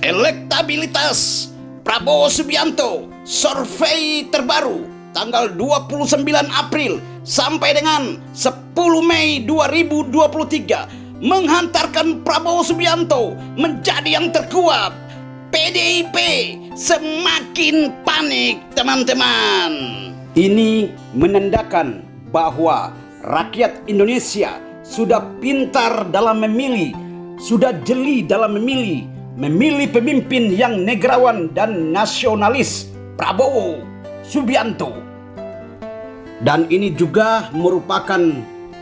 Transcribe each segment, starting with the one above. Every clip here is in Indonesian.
Elektabilitas Prabowo Subianto, survei terbaru tanggal 29 April sampai dengan 10 Mei 2023 menghantarkan Prabowo Subianto menjadi yang terkuat. PDIP semakin panik, teman-teman. Ini menandakan bahwa rakyat Indonesia sudah pintar dalam memilih, sudah jeli dalam memilih pemimpin yang negarawan dan nasionalis, Prabowo Subianto. Dan ini juga merupakan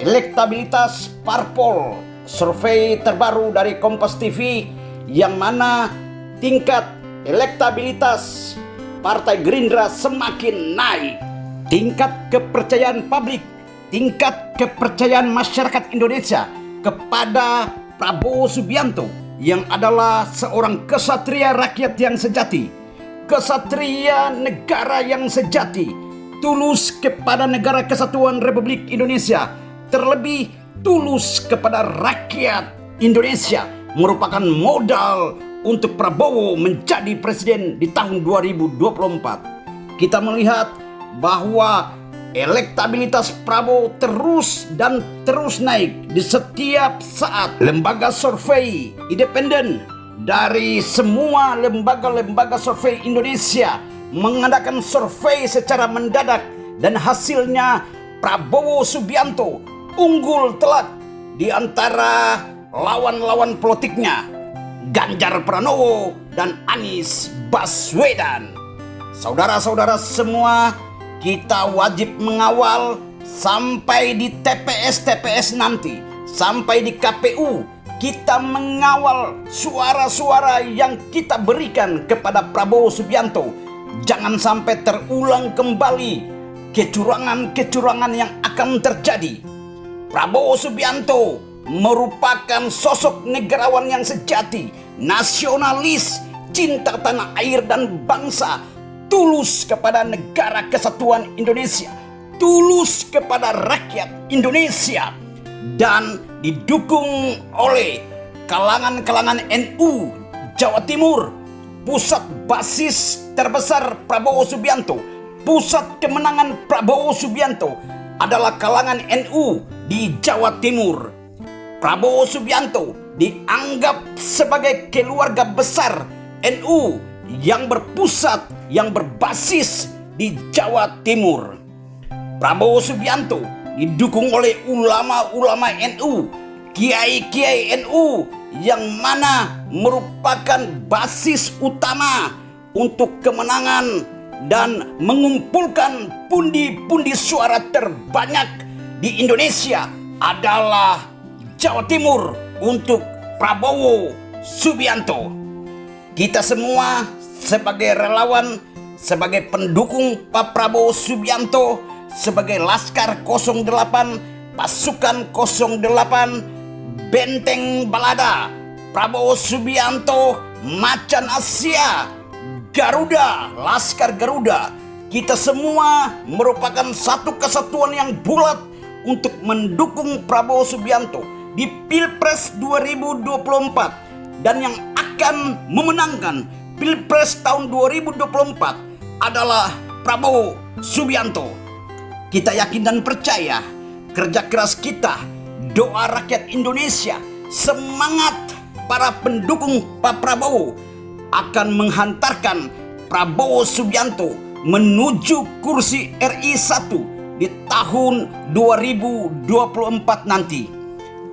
elektabilitas parpol, survei terbaru dari Kompas TV yang mana tingkat elektabilitas Partai Gerindra semakin naik. Tingkat kepercayaan publik, tingkat kepercayaan masyarakat Indonesia kepada Prabowo Subianto yang adalah seorang kesatria rakyat yang sejati, kesatria negara yang sejati, tulus kepada negara kesatuan Republik Indonesia, terlebih tulus kepada rakyat Indonesia, merupakan modal untuk Prabowo menjadi presiden di tahun 2024. Kita melihat bahwa elektabilitas Prabowo terus dan terus naik di setiap saat. Lembaga survei independen dari semua lembaga-lembaga survei Indonesia mengadakan survei secara mendadak dan hasilnya Prabowo Subianto unggul telak di antara lawan-lawan politiknya Ganjar Pranowo dan Anies Baswedan. Saudara-saudara semua, kita wajib mengawal sampai di TPS nanti, sampai di KPU. Kita mengawal suara-suara yang kita berikan kepada Prabowo Subianto. Jangan sampai terulang kembali kecurangan-kecurangan yang akan terjadi. Prabowo Subianto merupakan sosok negarawan yang sejati, nasionalis, cinta tanah air dan bangsa, tulus kepada negara kesatuan Indonesia, tulus kepada rakyat Indonesia, dan didukung oleh kalangan-kalangan NU Jawa Timur. Pusat basis terbesar Prabowo Subianto, pusat kemenangan Prabowo Subianto adalah kalangan NU di Jawa Timur. Prabowo Subianto dianggap sebagai keluarga besar NU yang berpusat, yang berbasis di Jawa Timur. Prabowo Subianto didukung oleh ulama-ulama NU, kiai-kiai NU yang mana merupakan basis utama untuk kemenangan dan mengumpulkan pundi-pundi suara terbanyak di Indonesia adalah Jawa Timur untuk Prabowo Subianto. Kita semua sebagai relawan, sebagai pendukung Pak Prabowo Subianto, sebagai Laskar 08, Pasukan 08, Benteng Balada, Prabowo Subianto, Macan Asia, Garuda, Laskar Garuda. Kita semua merupakan satu kesatuan yang bulat untuk mendukung Prabowo Subianto di Pilpres 2024, dan yang akan memenangkan Pilpres tahun 2024 adalah Prabowo Subianto. Kita yakin dan percaya kerja keras kita, doa rakyat Indonesia, semangat para pendukung Pak Prabowo akan menghantarkan Prabowo Subianto menuju kursi RI 1 di tahun 2024 nanti.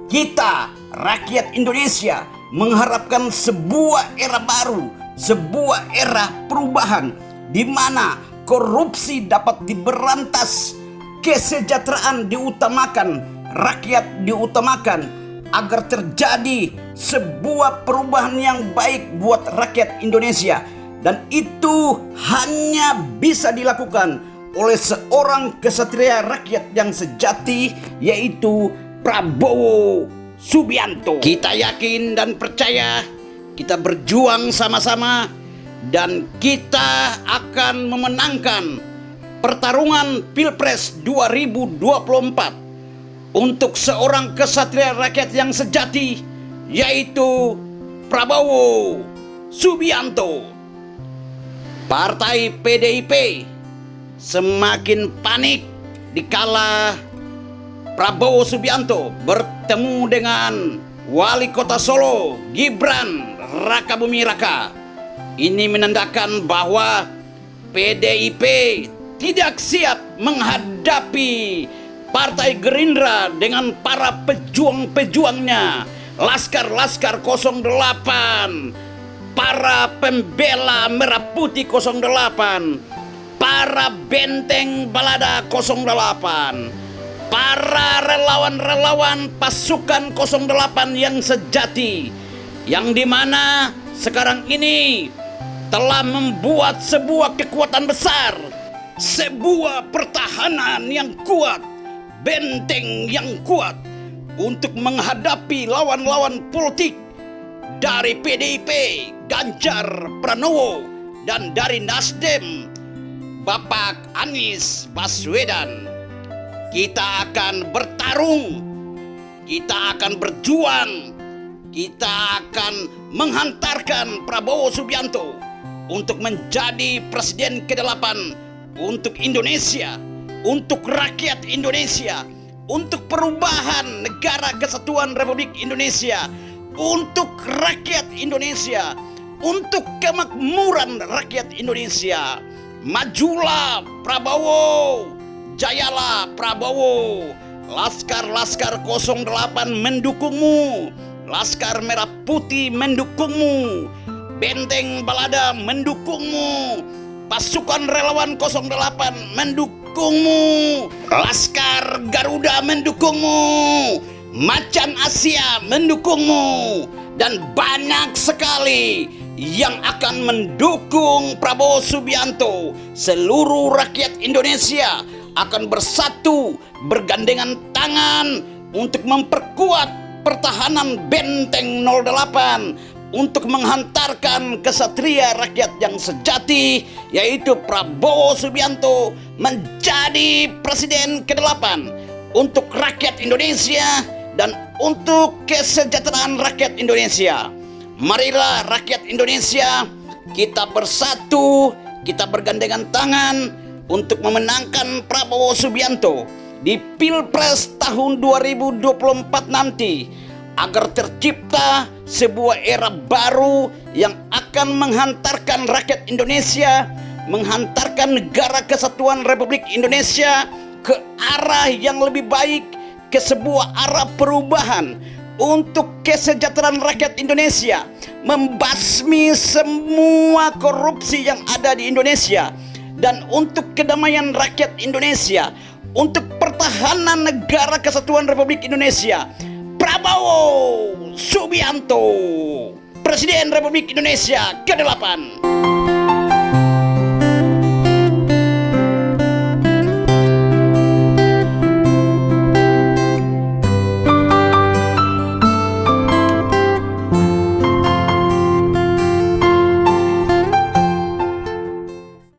Kita, rakyat Indonesia, mengharapkan sebuah era baru, sebuah era perubahan di mana korupsi dapat diberantas, kesejahteraan diutamakan, rakyat diutamakan, agar terjadi sebuah perubahan yang baik buat rakyat Indonesia. Dan itu hanya bisa dilakukan oleh seorang kesatria rakyat yang sejati, yaitu Prabowo Subianto. Kita yakin dan percaya, kita berjuang sama-sama, dan kita akan memenangkan pertarungan Pilpres 2024 untuk seorang kesatria rakyat yang sejati, yaitu Prabowo Subianto. Partai PDIP semakin panik dikala Prabowo Subianto bertemu dengan Wali Kota Solo Gibran Rakabuming Raka. Ini menandakan bahwa PDIP tidak siap menghadapi Partai Gerindra dengan para pejuang-pejuangnya, Laskar-Laskar 08, para pembela Merah Putih 08, para Benteng Balada 08, para relawan-relawan pasukan 08 yang sejati, yang dimana sekarang ini telah membuat sebuah kekuatan besar, sebuah pertahanan yang kuat, benteng yang kuat untuk menghadapi lawan-lawan politik dari PDIP, Ganjar Pranowo, dan dari Nasdem, Bapak Anies Baswedan. Kita akan bertarung, kita akan berjuang, kita akan menghantarkan Prabowo Subianto untuk menjadi Presiden ke-8 untuk Indonesia, untuk rakyat Indonesia, untuk perubahan Negara Kesatuan Republik Indonesia, untuk rakyat Indonesia, untuk kemakmuran rakyat Indonesia. Majulah Prabowo, jayalah Prabowo. Laskar-Laskar 08 mendukungmu, Laskar Merah Putih mendukungmu, Benteng Balada mendukungmu, pasukan relawan 08 mendukungmu, Laskar Garuda mendukungmu, Macan Asia mendukungmu, dan banyak sekali yang akan mendukung Prabowo Subianto. Seluruh rakyat Indonesia akan bersatu, bergandengan tangan untuk memperkuat pertahanan Benteng 08, untuk menghantarkan kesatria rakyat yang sejati, yaitu Prabowo Subianto menjadi Presiden ke-8 untuk rakyat Indonesia dan untuk kesejahteraan rakyat Indonesia. Marilah rakyat Indonesia, kita bersatu, kita bergandengan tangan untuk memenangkan Prabowo Subianto di Pilpres tahun 2024 nanti, agar tercipta sebuah era baru yang akan menghantarkan rakyat Indonesia, menghantarkan Negara Kesatuan Republik Indonesia ke arah yang lebih baik, ke sebuah arah perubahan untuk kesejahteraan rakyat Indonesia, membasmi semua korupsi yang ada di Indonesia, dan untuk kedamaian rakyat Indonesia, untuk pertahanan Negara Kesatuan Republik Indonesia. Prabowo Subianto, Presiden Republik Indonesia ke-8.